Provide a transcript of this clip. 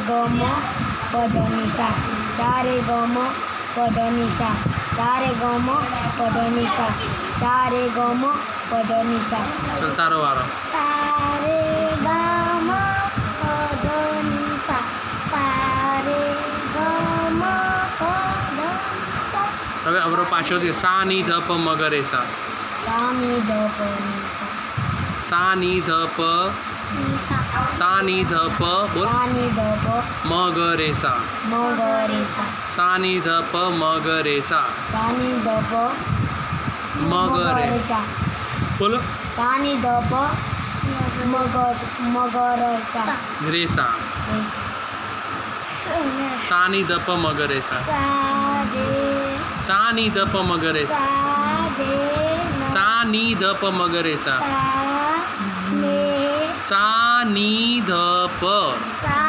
ग म प ध नि सा सा रे ग म प ध नि सा सा रे ग म प ध नि सा सा रे ग म प ध नि सा चल तारो वारो सा रे ग म प ध नि सा सा रे ग म प ध नि सा હવે અવરો પાછળથી સા ની ધ પ મ ગ રે સા सा नि ध प नि सा સા ની ધ પ नि सा સા ની ધ પ બોલ सा नि ध प મ ગ રે સા म ग रे सा સા ની ધ પ મ ગ રે સા सा नि ध प म ग रे सा બોલો सा नि ध प म ग रे सा રે સા रे सा સા ની ધ પ મ ગ રે સા सा दे સા ની ધ પ મ ગ રે સા सा दे न સા ની ધ પ મ ગ રે સા सा ने સા ની ધ પ सा